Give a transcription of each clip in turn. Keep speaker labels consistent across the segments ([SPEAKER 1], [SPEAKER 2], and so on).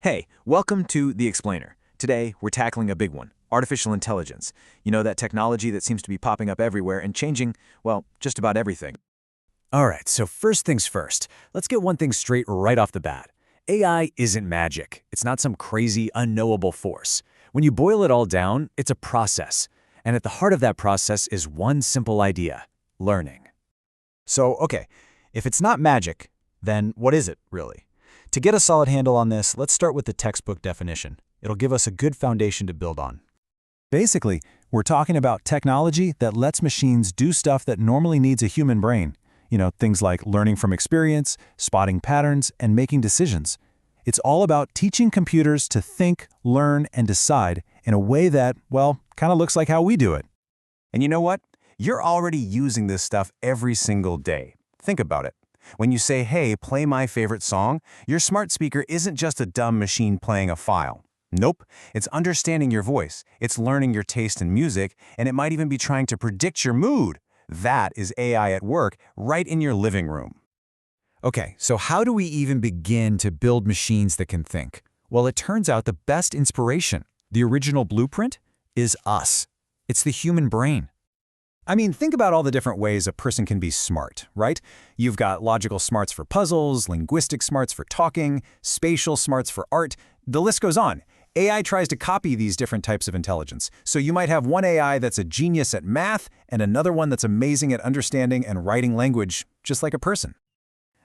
[SPEAKER 1] Hey, welcome to The Explainer. Today, we're tackling a big one, artificial intelligence. You know, that technology that seems to be popping up everywhere and changing, well, just about everything.
[SPEAKER 2] All right, so first things first, let's get one thing straight right off the bat. AI isn't magic. It's not some crazy, unknowable force. When you boil it all down, it's a process. And at the heart of that process is one simple idea: learning.
[SPEAKER 3] So, okay, if it's not magic, then what is it, really? To get a solid handle on this, let's start with the textbook definition. It'll give us a good foundation to build on. Basically, we're talking about technology that lets machines do stuff that normally needs a human brain. You know, things like learning from experience, spotting patterns, and making decisions. It's all about teaching computers to think, learn, and decide in a way that, well, kind of looks like how we do it.
[SPEAKER 4] And you know what? You're already using this stuff every single day. Think about it. When you say, hey, play my favorite song, your smart speaker isn't just a dumb machine playing a file. Nope, it's understanding your voice, it's learning your taste in music, and it might even be trying to predict your mood. That is AI at work right in your living room.
[SPEAKER 3] Okay, so how do we even begin to build machines that can think? Well, it turns out the best inspiration, the original blueprint, is us. It's the human brain. I mean, think about all the different ways a person can be smart, right? You've got logical smarts for puzzles, linguistic smarts for talking, spatial smarts for art. The list goes on. AI tries to copy these different types of intelligence. So you might have one AI that's a genius at math and another one that's amazing at understanding and writing language, just like a person.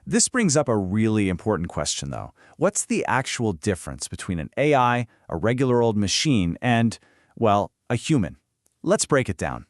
[SPEAKER 5] This brings up a really important question, though. What's the actual difference between an AI, a regular old machine, and, well, a human? Let's break it down.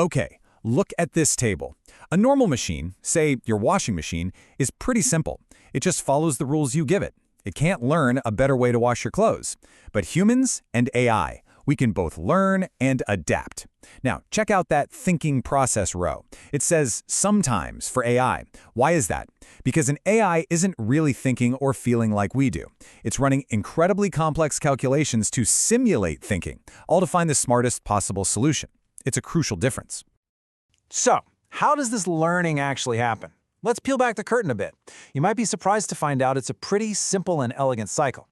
[SPEAKER 3] Okay, look at this table. A normal machine, say your washing machine, is pretty simple. It just follows the rules you give it. It can't learn a better way to wash your clothes. But humans and AI, we can both learn and adapt. Now, check out that thinking process row. It says sometimes for AI. Why is that? Because an AI isn't really thinking or feeling like we do. It's running incredibly complex calculations to simulate thinking, all to find the smartest possible solution. It's a crucial difference.
[SPEAKER 6] So, how does this learning actually happen? Let's peel back the curtain a bit. You might be surprised to find out it's a pretty simple and elegant cycle.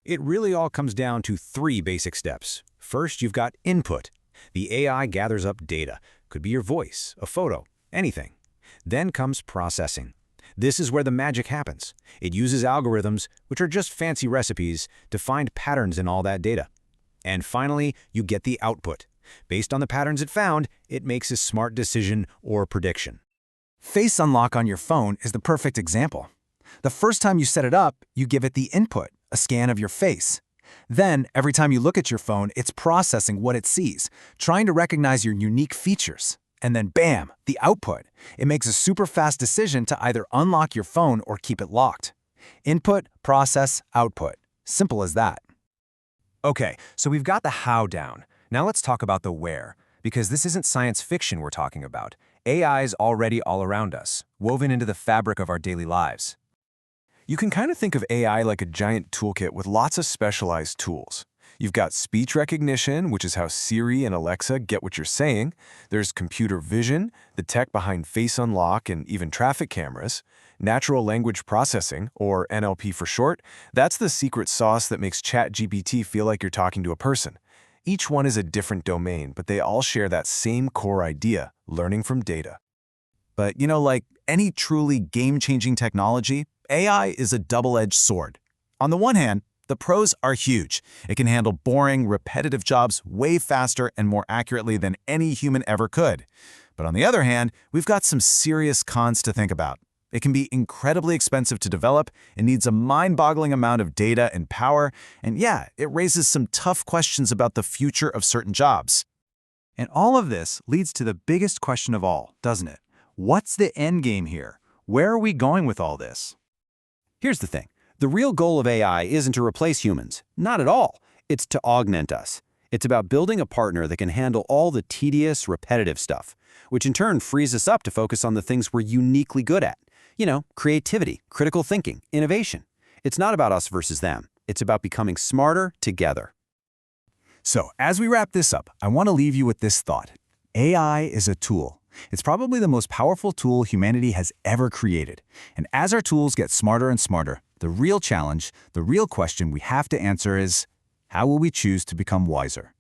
[SPEAKER 2] It really all comes down to three basic steps. First, you've got input. The AI gathers up data. Could be your voice, a photo, anything. Then comes processing. This is where the magic happens. It uses algorithms, which are just fancy recipes, to find patterns in all that data. And finally, you get the output. Based on the patterns it found, it makes a smart decision or prediction.
[SPEAKER 3] Face unlock on your phone is the perfect example. The first time you set it up, you give it the input, a scan of your face. Then, every time you look at your phone, it's processing what it sees, trying to recognize your unique features. And then bam, the output. It makes a super fast decision to either unlock your phone or keep it locked. Input, process, output. Simple as that.
[SPEAKER 4] Okay, so we've got the how down. Now let's talk about the where, because this isn't science fiction we're talking about. AI is already all around us, woven into the fabric of our daily lives. You can kind of think of AI like a giant toolkit with lots of specialized tools. You've got speech recognition, which is how Siri and Alexa get what you're saying. There's computer vision, the tech behind face unlock and even traffic cameras. Natural language processing, or NLP for short, that's the secret sauce that makes ChatGPT feel like you're talking to a person. Each one is a different domain, but they all share that same core idea, learning from data.
[SPEAKER 3] But, you know, like any truly game-changing technology, AI is a double-edged sword. On the one hand, the pros are huge. It can handle boring, repetitive jobs way faster and more accurately than any human ever could. But on the other hand, we've got some serious cons to think about. It can be incredibly expensive to develop, it needs a mind-boggling amount of data and power, and yeah, it raises some tough questions about the future of certain jobs. And all of this leads to the biggest question of all, doesn't it? What's the end game here? Where are we going with all this?
[SPEAKER 2] Here's the thing. The real goal of AI isn't to replace humans. Not at all. It's to augment us. It's about building a partner that can handle all the tedious, repetitive stuff, which in turn frees us up to focus on the things we're uniquely good at. You know, creativity, critical thinking, innovation. It's not about us versus them. It's about becoming smarter together.
[SPEAKER 3] So, as we wrap this up, I want to leave you with this thought. AI is a tool. It's probably the most powerful tool humanity has ever created. And as our tools get smarter and smarter,
[SPEAKER 2] The real challenge, the real question we have to answer is, how will we choose to become wiser?